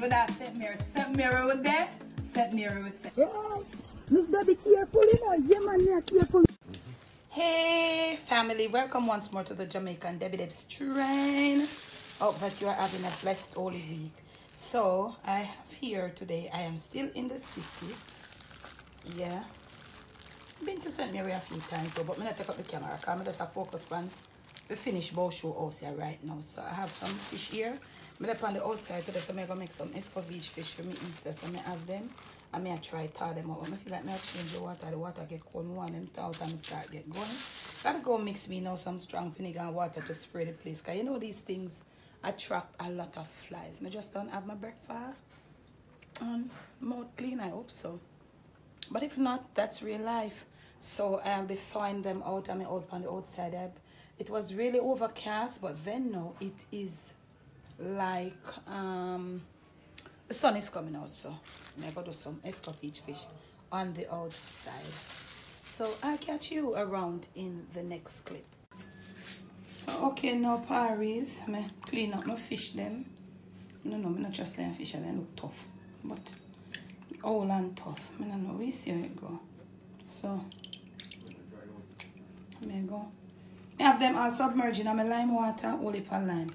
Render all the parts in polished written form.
with that St. Mary. St. Mary with there. St. Mary with St. Yeah. Miss Baby, careful, you know. Yeah, man, yeah, careful. Hey family, welcome once more to the Jamaican Debbie Deb's train. Hope that you are having a blessed holy week. So I have here today, I am still in the city. Yeah, been to St. Mary a few times though, but I'm gonna take up the camera because I'm just a focus on the finished bow show house here right now. So I have some fish here. I'm up on the outside today, so I'm gonna make some ESCOVEITCH fish for me Easter. So I have them. I may try thaw them out. I feel like I change the water get cold. I want them out and start get going. Gotta go mix me now some strong vinegar and water to spray the place. Cause you know these things attract a lot of flies. I just don't have my breakfast. Mouth clean, I hope so. But if not, that's real life. So I'll be thawing them out. I'm out on the outside. It was really overcast, but then now it is like the sun is coming out, so I'm going to do some ESCOVEITCH fish on the outside. So I'll catch you around in the next clip. So, okay, now Paris, I clean up my fish them. No, I'm not just letting fish, they look tough. But all and tough. I don't know, we see how it go. So, there you go. I have them all submerged in my lime water, only for lime.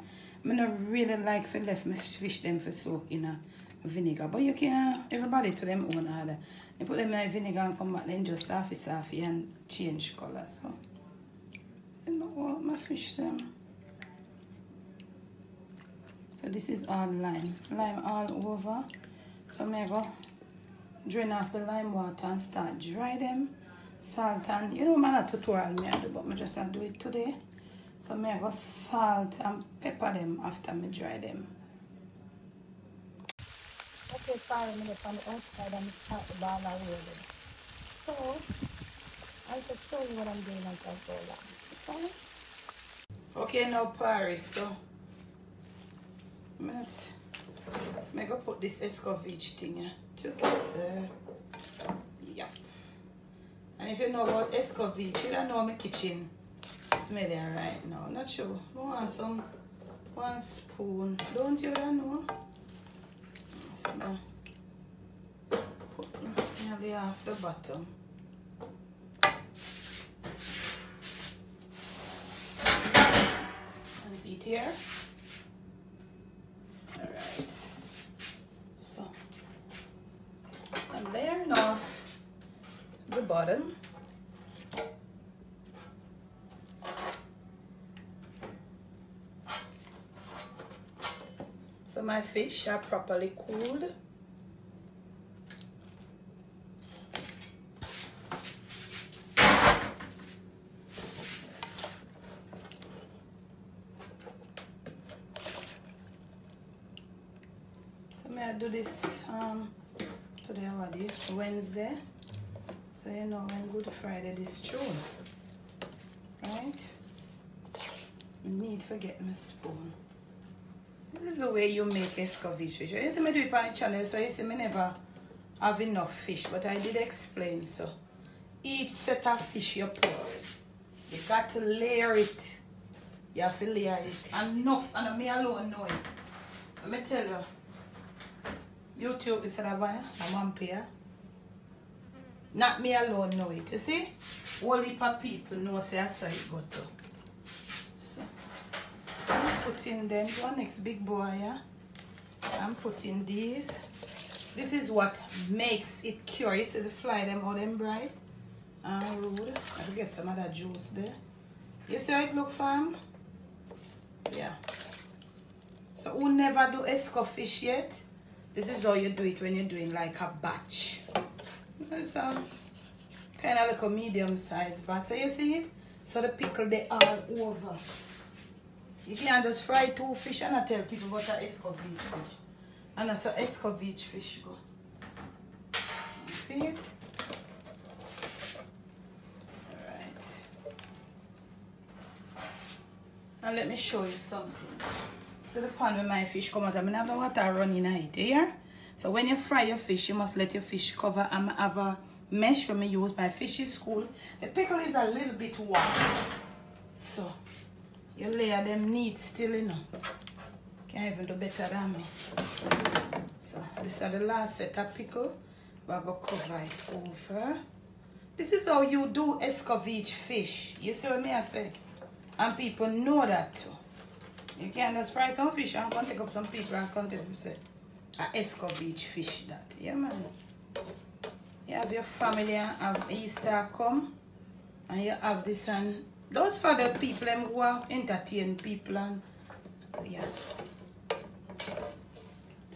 I don't really like to left my fish them for soak in a vinegar, but you can, everybody to them own order. You put them in vinegar and come back then just softy and change color. So you know what, my fish them. So this is all lime all over. So I'm go drain off the lime water and start dry them. Salt and, you know, man, a tutorial me I do, but I just do it today. So I'm go salt and pepper them after me dry them. Okay, 5 minutes on the outside and start the ball away then. So, I'll just show you what I'm doing as I go along. Okay, now Paris, so I'm going to put this ESCOVEITCH thing together. Yep. And if you know about ESCOVEITCH, you don't know my kitchen smelling right now. Not sure. I want some 1 spoon. Don't you know? So put nearly half the bottom. And see it here. Alright. So I'm layering off the bottom. So my fish are properly cooled. So may I do this today what day? Wednesday. So you know when Good Friday this true. Right? Need to get my spoon. This is the way you make ESCOVEITCH fish. You see me do it on the channel, so you see me never have enough fish, but I did explain. So each set of fish you put, you got to layer it. You have to layer it enough, and me alone know it. Let me tell you, YouTube is a one pair. Not me alone know it. You see? Whole heap of people know say I saw it go to. I'm putting them one next big boy, yeah. I'm putting these. This is what makes it curious. See the fly them all them bright and rude. I'll get some of that juice there. You see how it look, fam? Yeah. So who never do ESCOVEITCH yet? This is how you do it when you're doing like a batch. It's kind of like a medium size batch. So you see it? So the pickle they all over. You can't just fry 2 fish and I tell people what an ESCOVEITCH fish. And that's an ESCOVEITCH fish go. You see it? Alright. Now let me show you something. See the pan where my fish come out. I mean, I have the water running in it here. So when you fry your fish, you must let your fish cover. And I have a mesh for me use. My fish is cool. The pickle is a little bit warm. So you layer them neat still, you know. Can't even do better than me. So this is the last set of pickle. We're going to cover it over. This is how you do ESCOVEITCH fish. You see what I say? And people know that too. You can just fry some fish and come take up some people and come tell them say, ESCOVEITCH fish that. Yeah, man. You have your family and have Easter come. And you have this and those for the people who are entertain people and yeah.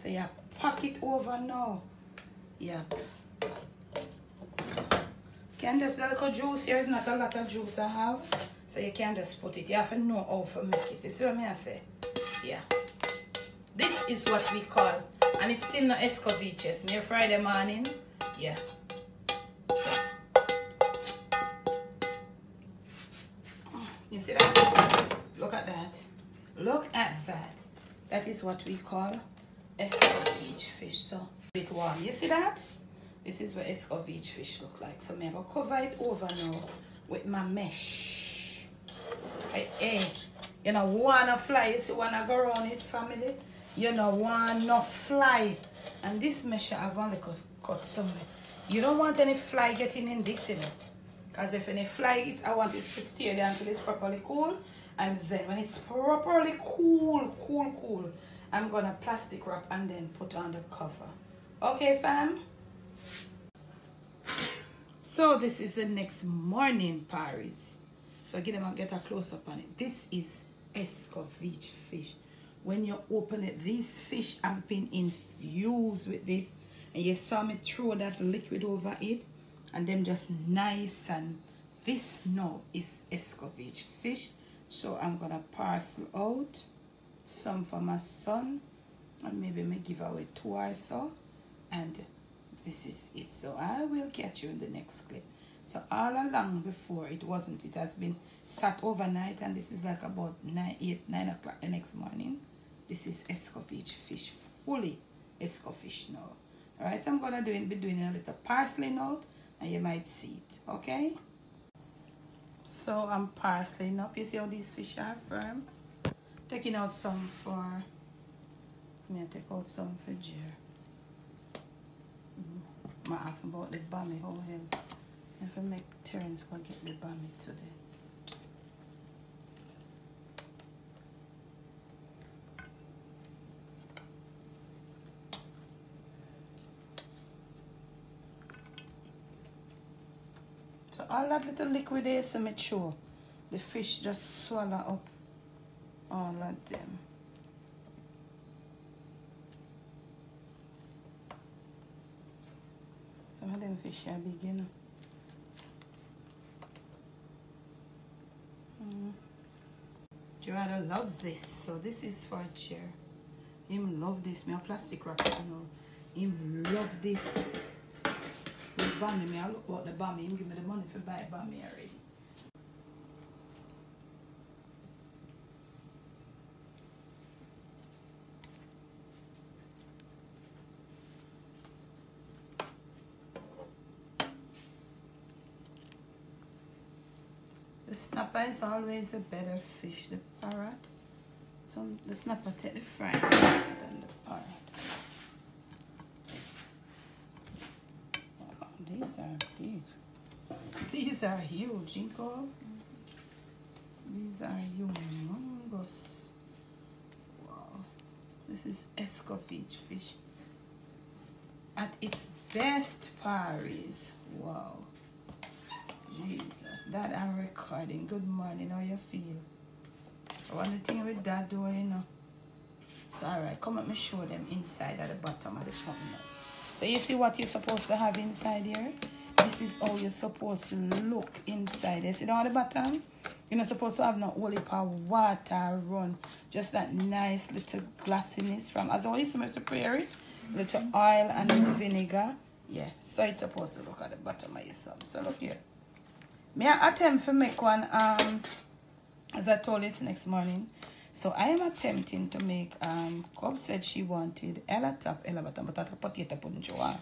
So you pack it over now. Yeah. Can just the little juice here is not a lot of juice I have. So you can just put it. You have to know how to make it. You see what I say? Yeah. This is what we call, and it's still not ESCOVEITCHES. Near Friday morning. Yeah. You see that? Look at that. Look at that. That is what we call ESCOVEITCH fish. So bit warm. You see that? This is what ESCOVEITCH fish look like. So I'm going to cover it over now with my mesh. Hey, you know, wanna fly. You see, wanna go around it, family. You know, wanna fly. And this mesh I have only cut somewhere. You don't want any fly getting in this, you know. Because if any fly, I want it to stay there until it's properly cool. And then when it's properly cool, I'm going to plastic wrap and then put on the cover. Okay, fam? So this is the next morning, Paris. So get a close up on it. This is ESCOVEITCH fish. When you open it, these fish have been infused with this. And you saw me throw that liquid over it. And them just nice. And this now is ESCOVEITCH fish. So I'm going to parcel out some for my son. And maybe me give away 2 or so. And this is it. So I will catch you in the next clip. So all along before it wasn't. It has been sat overnight. And this is like about 9 o'clock the next morning. This is ESCOVEITCH fish. Fully ESCOVEITCH now. Alright, so I'm going to be doing a little parceling out. And you might see it. Okay? So I'm parceling up. You see how these fish are firm? Taking out some for... I'm going to take out some for Jer. I'm going to ask about the bammy. How hell? I have to make Terrence go get the bammy today. So all that little liquid there, so make sure the fish just swallow up all of them. Some of them fish are big, you know. Gerardo loves this, so this is for a chair. Him love this. Me a plastic wrap, you know. Him love this. With bammy, me I look about the bammy. Him give me the money for buy bammy already. The snapper is always the better fish, the parrot. So the snapper take the fry than the parrot. Oh, these are big. These are huge, Inko. These are humongous. Wow. This is ESCOVEITCH fish. At its best, Paris. Wow. Jesus, that I'm recording. Good morning, how you feel? One thing with that door, you know. So alright, come let me show them inside at the bottom of the something. So you see what you're supposed to have inside here? This is how you're supposed to look inside. You see down at the bottom? You're not supposed to have no whole heap of water run. Just that nice little glassiness from, as always, I'm prepare it. Little oil and vinegar. Yeah, so it's supposed to look at the bottom of your some. So look here. May I attempt to make one, as I told you, it's next morning. So I am attempting to make, Cobb said she wanted Ella top, Ella bottom, but a potato pudding she want.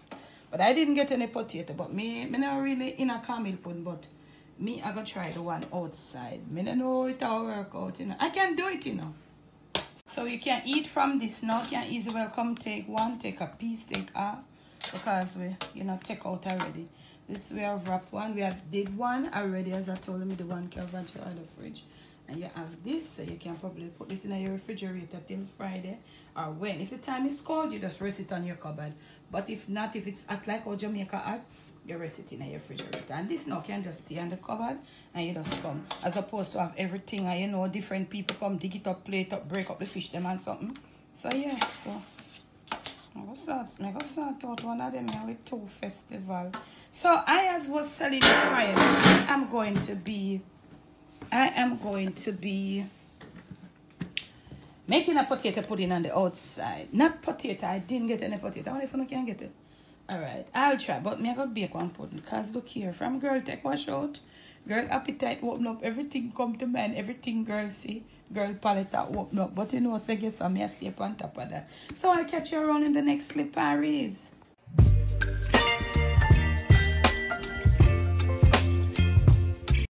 But I didn't get any potato, but me not really in a caramel pudding, but me I gonna try the one outside. Me don't know it will work out, you know. I can do it, you know. So you can eat from this now. You can easily well come take one, take a piece, take half, because we take out already. This we have wrapped one. We have did one already, as I told me, the one can run to the fridge. And you have this, so you can probably put this in your refrigerator till Friday or when. If the time is cold, you just rest it on your cupboard. But if not, if it's hot like how Jamaica hot, you rest it in your refrigerator. And this now can just stay on the cupboard and you just come. As opposed to have everything and different people come dig it up, plate up, break up the fish them and something. So yeah, so I go sort out one of them here with 2 festival. So I as was selling prior, I am going to be making a potato pudding on the outside. Not potato, I didn't get any potato. I wonder if I can get it. Alright, I'll try, but me I got bake one pudding. Because look here, from girl take wash out, girl appetite open up, everything come to mind, everything girl see, girl palate open up. But so guess what, me I stay up on top of that. So I'll catch you around in the next clip, Paris.